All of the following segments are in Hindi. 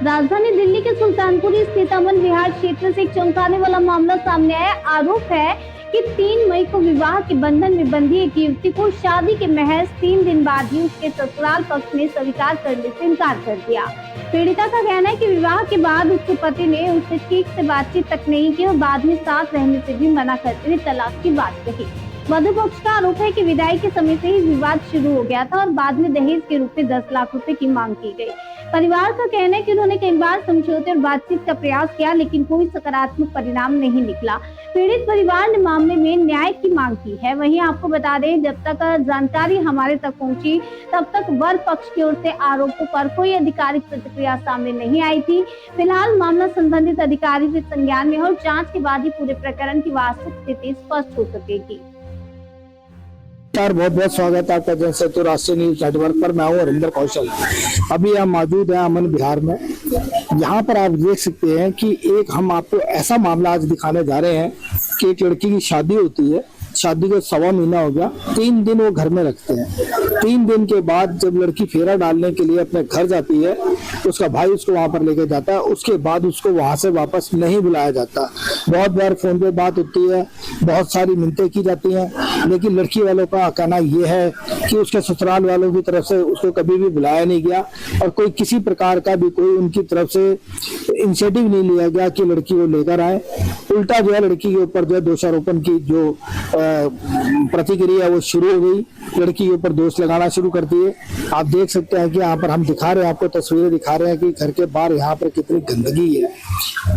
राजधानी दिल्ली के सुल्तानपुर स्थित अमन विहार क्षेत्र से एक चौंकाने वाला मामला सामने आया। आरोप है कि 3 मई को विवाह के बंधन में बंधी एक युवती को शादी के महज 3 दिन बाद ही उसके ससुराल पक्ष ने स्वीकार करने से इनकार कर दिया। पीड़िता का कहना है कि विवाह के बाद उसके पति ने उससे ठीक से बातचीत तक नहीं की और बाद में साथ रहने से भी मना करते हुए तलाक की बात कही। वधु पक्ष का आरोप है कि विदाई के समय से ही विवाद शुरू हो गया था और बाद में दहेज के रूप में 10 लाख रुपए की मांग की गई। परिवार का कहना है कि उन्होंने कई बार समझौते और बातचीत का प्रयास किया, लेकिन कोई सकारात्मक परिणाम नहीं निकला। पीड़ित परिवार ने मामले में न्याय की मांग की है। वहीं आपको बता दें, जब तक जानकारी हमारे तक पहुंची, तब तक वर पक्ष की ओर से आरोपों पर कोई आधिकारिक प्रतिक्रिया सामने नहीं आई थी। फिलहाल मामला संबंधित अधिकारी के संज्ञान में और जाँच के बाद ही पूरे प्रकरण की वास्तविक स्थिति स्पष्ट हो सकेगी। बहुत बहुत स्वागत है आपका जनसेतु राष्ट्रीय न्यूज नेटवर्क पर। मैं हूं हरिंदर कौशल। अभी हम मौजूद हैं अमन विहार में। यहाँ पर आप देख सकते हैं कि एक हम आपको ऐसा मामला आज दिखाने जा रहे हैं कि एक लड़की की शादी होती है। शादी को 1.25 महीना हो गया। 3 दिन वो घर में रखते हैं। 3 दिन के बाद जब लड़की फेरा डालने के लिए अपने घर जाती है, उसका भाई उसको वहां पर लेके जाता है। उसके बाद उसको वहां से वापस नहीं बुलाया जाता। बहुत बार फोन पे बात होती है, बहुत सारी मिन्नतें की जाती हैं, लेकिन लड़की वालों का कहना यह है कि उसके ससुराल वालों की तरफ से उसको कभी भी बुलाया नहीं गया और कोई किसी प्रकार का भी कोई उनकी तरफ से इनिशिएटिव नहीं लिया गया कि लड़की को लेकर आए। उल्टा जो है लड़की के ऊपर जो है दोषारोपण की जो प्रतिक्रिया वो शुरू हो गई। लड़की के ऊपर दोष लगाना शुरू कर दिए। आप देख सकते हैं कि यहाँ पर हम दिखा रहे हैं, आपको तस्वीरें दिखा रहे हैं कि घर के बाहर यहाँ पर कितनी गंदगी है।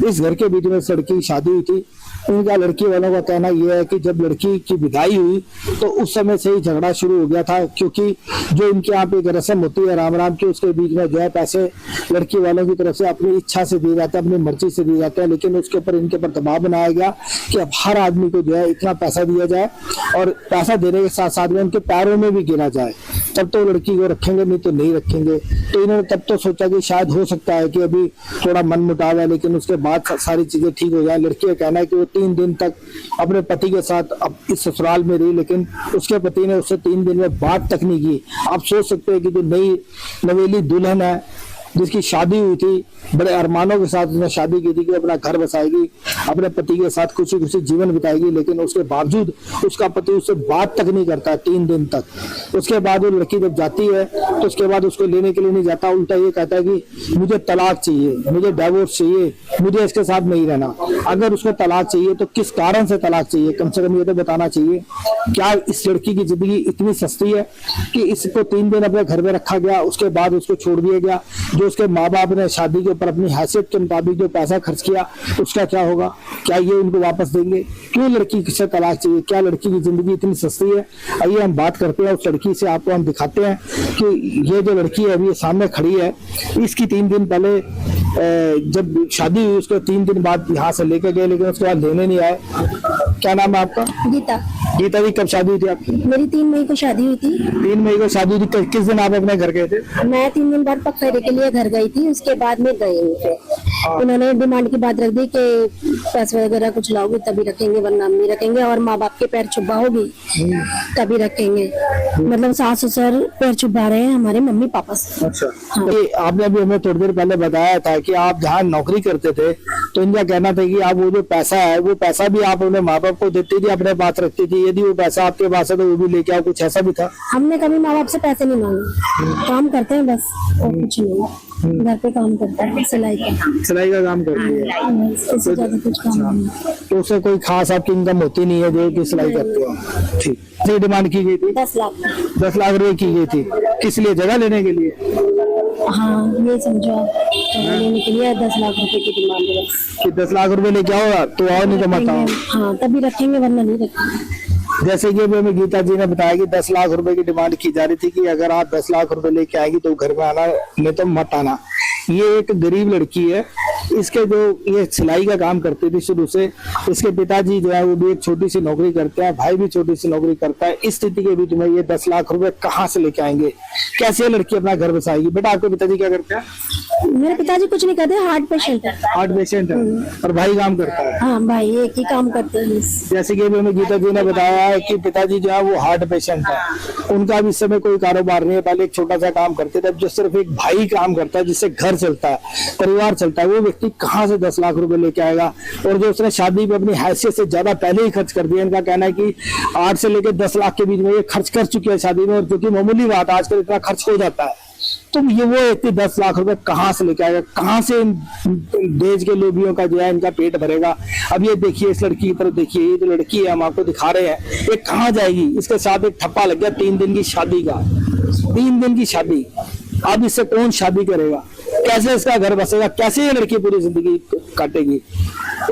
इस घर के बीच में इस लड़की की शादी हुई थी। इनका लड़की वालों का कहना यह है कि जब लड़की की विदाई हुई तो उस समय से ही झगड़ा शुरू हो गया था, क्योंकि जो इनके यहाँ पे एक रस्म होती है राम राम की, उसके बीच में जो है पैसे लड़की वालों की तरफ से अपनी इच्छा से दिए जाते हैं, अपनी मर्जी से दिए जाते हैं। लेकिन उसके ऊपर इनके ऊपर दबाव बनाया गया कि अब हर आदमी को जो है इतना पैसा दिया जाए और पैसा देने के साथ साथ में उनके पैरों में भी गिरा जाए, तब तो लड़की को रखेंगे, नहीं तो नहीं रखेंगे। तो इन्होंने तब तो सोचा कि शायद हो सकता है कि अभी थोड़ा मन मुटाव है, लेकिन उसके बाद सारी चीजें ठीक हो जाए। लड़की का कहना है कि वो 3 दिन तक अपने पति के साथ अब इस ससुराल में रही, लेकिन उसके पति ने उससे 3 दिन में बात तक नहीं की। आप सोच सकते हैं कि जो नई नवेली दुल्हन है, जिसकी शादी हुई थी, बड़े अरमानों के साथ उसने शादी की थी कि अपना घर बसाएगी, अपने पति के साथ खुशी खुशी जीवन बिताएगी, लेकिन उसके बावजूद उसका पति उससे बात तक नहीं करता 3 दिन तक। उसके बाद वो लड़की जब जाती है तो उसके बाद उसको लेने के लिए नहीं जाता, उल्टा ये कहता है कि मुझे तलाक चाहिए, मुझे डाइवोर्स चाहिए, मुझे इसके साथ नहीं रहना। अगर उसको तलाक चाहिए तो किस कारण से तलाक चाहिए, कम से कम ये तो बताना चाहिए। क्या इस लड़की की जिंदगी इतनी सस्ती है कि इसको 3 दिन अपने घर में रखा गया, उसके बाद उसको छोड़ दिया गया? जो उसके माँ बाप ने शादी के ऊपर अपनी हैसियत के मुताबिक जो पैसा खर्च किया, उसका क्या होगा? क्या ये उनको वापस देंगे? क्यों लड़की से तलाक चाहिए? क्या लड़की की जिंदगी इतनी सस्ती है? आइए हम बात करते हैं उस लड़की से। आपको हम दिखाते हैं कि ये जो लड़की है अभी सामने खड़ी है, इसकी 3 दिन पहले जब शादी हुई उसको 3 दिन बाद यहाँ से लेके गए, लेकिन उसके बाद लेने नहीं आए। क्या नाम है आपका? गीता। गीता जी, कब शादी हुई थी आपकी? मेरी 3 मई को शादी हुई थी। 3 मई को शादी हुई थी। किस दिन आप अपने घर गए थे? मैं 3 दिन बाद पगफेरे के लिए घर गई थी, उसके बाद में गए थे। उन्होंने डिमांड की बात रख दी कि पैसे वगैरह कुछ लाओगे तभी रखेंगे, वरना नहीं रखेंगे, और माँ बाप के पैर छुपा होगी तभी रखेंगे। मतलब सास ससुर पैर छुपा रहे हैं हमारे मम्मी पापा से। अच्छा। हाँ। आपने अभी हमें थोड़ी देर पहले बताया था कि आप जहाँ नौकरी करते थे तो इनका कहना था कि आप वो जो पैसा है वो पैसा भी आप अपने माँ बाप को देती थी, अपने पास रखती थी। यदि वो पैसा आपके पास है तो वो भी लेके आओ, कुछ ऐसा भी था? हमने कभी माँ बाप से पैसे नहीं मांगे। काम करते हैं बस और कुछ नहीं। घर पे काम करता है, सिलाई का काम करती है। इससे ज्यादा कुछ काम नहीं। तो उससे कोई खास आपकी इनकम होती नहीं है जो कि सिलाई करते हो? ठीक। डिमांड की गई थी 10 लाख। 10 लाख रुपए की गई थी। किस लिए? जगह लेने के लिए? हाँ, ये समझो आप, लेने के लिए 10 लाख रुपए की डिमांड है कि 10 लाख रुपए लेके आओ तो आओ, नहीं तो मत आओ। हाँ, तभी रखेंगे वरना नहीं रखेंगे। जैसे कि हमें गीता जी ने बताया कि 10 लाख रुपए की डिमांड की जा रही थी कि अगर आप 10 लाख रुपए लेके आएगी तो घर में आना, नहीं तो मत आना। ये एक गरीब लड़की है इसके जो ये सिलाई का काम करती थी शुरू से, इसके पिताजी जो है वो भी एक छोटी सी नौकरी करते हैं, भाई भी छोटी सी नौकरी करता है। इस स्थिति के बीच में ये 10 लाख रुपए कहाँ से लेके आएंगे, कैसे लड़की अपना घर बसाएगी? बेटा आपके पिताजी क्या करते हैं? मेरे पिताजी कुछ नहीं करते, हार्ट पेशेंट है। हार्ट पेशेंट है और भाई काम करता है। हाँ भाई एक ही काम करते हैं। जैसे कि अभी हमें गीता जी ने बताया है कि पिताजी जो है वो हार्ट पेशेंट है, उनका भी इस समय कोई कारोबार नहीं है। पहले एक छोटा सा काम करते थे, अब जो सिर्फ एक भाई काम करता है जिससे घर चलता है, परिवार चलता है, वो व्यक्ति कहाँ से 10 लाख रुपए लेके आएगा? और जो उसने शादी पे अपनी हैसियत से ज्यादा पहले ही खर्च कर दिया। इनका कहना है कि 8 से लेकर 10 लाख के बीच में ये खर्च कर चुकी है शादी में, और जो कि मामूली बात है, आजकल इतना खर्च हो जाता है। तो ये वो व्यक्ति 10 लाख रुपए कहाँ से लेके आएगा? कहाँ से इन देश के लोबियों का जो है इनका पेट भरेगा? अब ये देखिए, इस लड़की की तरफ देखिए, ये जो लड़की है हम आपको दिखा रहे हैं, ये कहाँ जाएगी? इसके साथ एक ठप्पा लग गया 3 दिन की शादी का। 3 दिन की शादी, अब इससे कौन शादी करेगा? कैसे इसका घर बसेगा? कैसे ये लड़की पूरी जिंदगी काटेगी?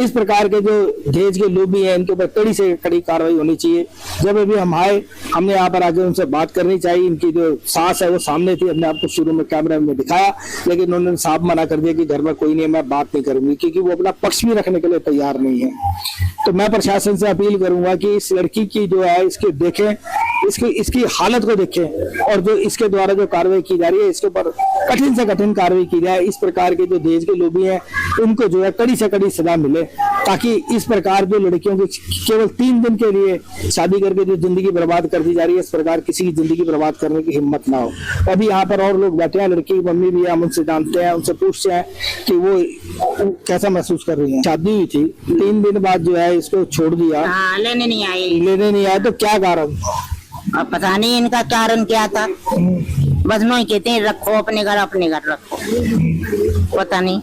इस प्रकार के जो दहेज के लोभी हैं, इनके ऊपर कड़ी से कड़ी कार्रवाई होनी चाहिए। जब अभी हम आए, हमने यहाँ पर आके उनसे बात करनी चाहिए। इनकी जो सास है वो सामने थी, हमने आपको शुरू में कैमरे में दिखाया, लेकिन उन्होंने साफ मना कर दिया कि घर में कोई नहीं है, मैं बात नहीं करूंगी, क्योंकि वो अपना पक्ष भी रखने के लिए तैयार नहीं है। तो मैं प्रशासन से अपील करूंगा कि इस लड़की की जो है इसके देखें, इसकी हालत को देखें, और जो इसके द्वारा जो कार्रवाई की जा रही है इसके ऊपर कठिन से कठिन कार्रवाई की जाए। इस प्रकार के जो दहेज के लोभी हैं उनको जो है कड़ी से कड़ी सजा मिले, ताकि इस प्रकार जो लड़कियों की केवल 3 दिन के लिए शादी करके जो जिंदगी बर्बाद कर दी जा रही है, इस प्रकार किसी की जिंदगी बर्बाद करने की हिम्मत ना हो। अभी यहाँ पर और लोग बैठे हैं, लड़की की मम्मी भी है, हम उनसे जानते हैं, उनसे पूछते हैं कि वो कैसा महसूस कर रही है। शादी हुई थी, 3 दिन बाद जो है इसको छोड़ दिया। लेने नहीं आए तो क्या कारण? अब पता नहीं इनका कारण क्या था, बस नहीं कहते हैं रखो अपने घर रखो, पता नहीं।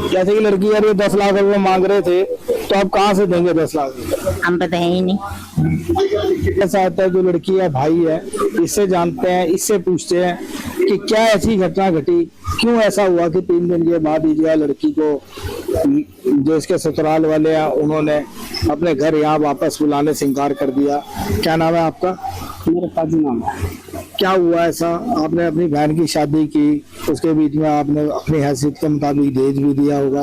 जैसे कि लड़की यार ये 10 लाख रुपए मांग रहे थे, तो आप कहाँ से देंगे 10 लाख? हम पता है ही नहीं। ऐसा होता है, जो लड़की है भाई है, इससे जानते हैं, इससे पूछते हैं कि क्या ऐसी घटना घटी, क्यों ऐसा हुआ कि 3 दिन के बाद ही जो है लड़की को जो इसके ससुराल वाले हैं उन्होंने अपने घर यहाँ वापस बुलाने से इनकार कर दिया। क्या नाम है आपका? मेरा काजू नाम है। क्या हुआ ऐसा? आपने अपनी बहन की शादी की, उसके बीच में आपने अपनी हैसियत के मुताबिक दहेज भी दिया होगा,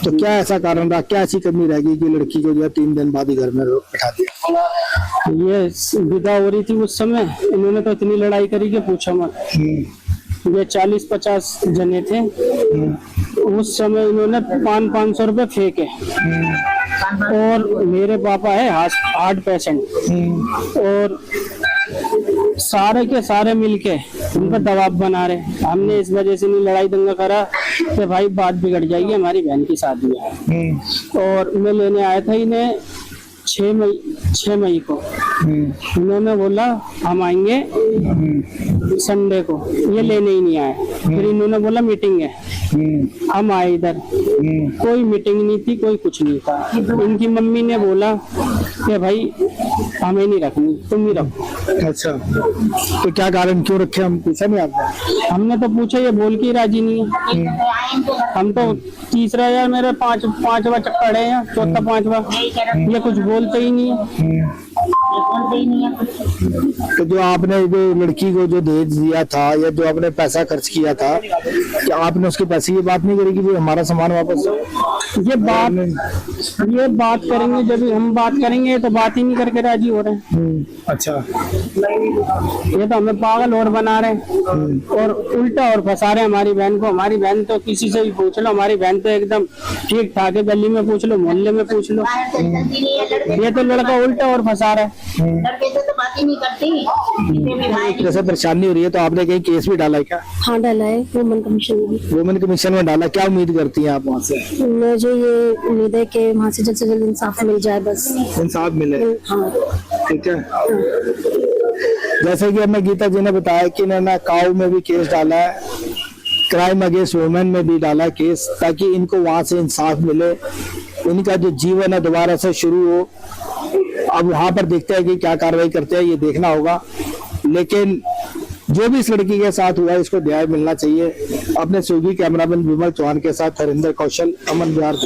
तो क्या ऐसा कारण रहा, क्या ऐसी कमी रहेगी कि लड़की को जो है 3 दिन बाद ही घर में बैठा दिया? ये विदा हो रही थी उस समय, इन्होंने तो इतनी लड़ाई करी कि पूछो मत। ये 40-50 जने थे, उस समय इन्होंने 500 रुपए फेंके। और मेरे पापा है हार्ट पेशेंट, और सारे के सारे मिलके उन पर दबाव बना रहे। हमने इस वजह से नहीं लड़ाई दंगा करा कि भाई बात बिगड़ जाएगी, हमारी बहन की शादी है। और मैं लेने आया था इन्हें 6 मई को। इन्होंने बोला हम आएंगे संडे को, ये लेने ही नहीं आए। फिर इन्होंने बोला मीटिंग है, हम आए इधर, कोई मीटिंग नहीं थी, कोई कुछ नहीं था। इनकी मम्मी ने बोला कि भाई हमें नहीं रखनी, तुम ही रखो। अच्छा, तो क्या कारण, क्यों रखे? हम पूछा नहीं आपने? हमने तो पूछा, ये बोल के राजी नहीं है। हम तो तीसरा यार मेरे पांचवा चक्कर है, या चौथा 5वां, ये कुछ बोलते ही नहीं है। तो जो आपने जो लड़की को जो दहेज दिया था या जो आपने पैसा खर्च किया था, क्या आपने उसके पैसे की बात नहीं करी कि वो हमारा सामान वापस दो? ये बात करेंगे, जब हम बात करेंगे तो बात ही नहीं करके राजी हो रहे हैं। अच्छा, ये तो हमें पागल और बना रहे हैं, और उल्टा और फंसा रहे हैं हमारी बहन को। हमारी बहन तो किसी से भी पूछ लो, हमारी बहन तो एकदम ठीक ठाक है, गली में पूछ लो, मोहल्ले में पूछ लो। ये तो लड़का उल्टा और फंसा रहा है। लड़के से तो बात ही नहीं करती। जैसे परेशानी हो रही है तो आपने कहीं केस भी डाला है क्या? हाँ डाला है, वुमेन कमीशन में। वुमेन कमीशन में डाला, क्या उम्मीद करती हैं आप वहाँ से? मुझे ये उम्मीद है कि वहाँ से जल्द इंसाफ मिल जाए, बस इंसाफ मिले। हाँ ठीक है। जैसे कि हमें गीता जी ने बताया कि इन्होंने काऊ में भी केस डाला है, क्राइम अगेंस्ट वुमेन में भी डाला केस, ताकि इनको वहां से इंसाफ मिले, इनका जो जीवन है दोबारा से शुरू हो। अब वहां पर देखते हैं कि क्या कार्रवाई करते हैं, ये देखना होगा। लेकिन जो भी इस लड़की के साथ हुआ इसको न्याय मिलना चाहिए। अपने सहयोगी कैमरामैन विमल चौहान के साथ हरिंदर कौशल, अमन बिहार।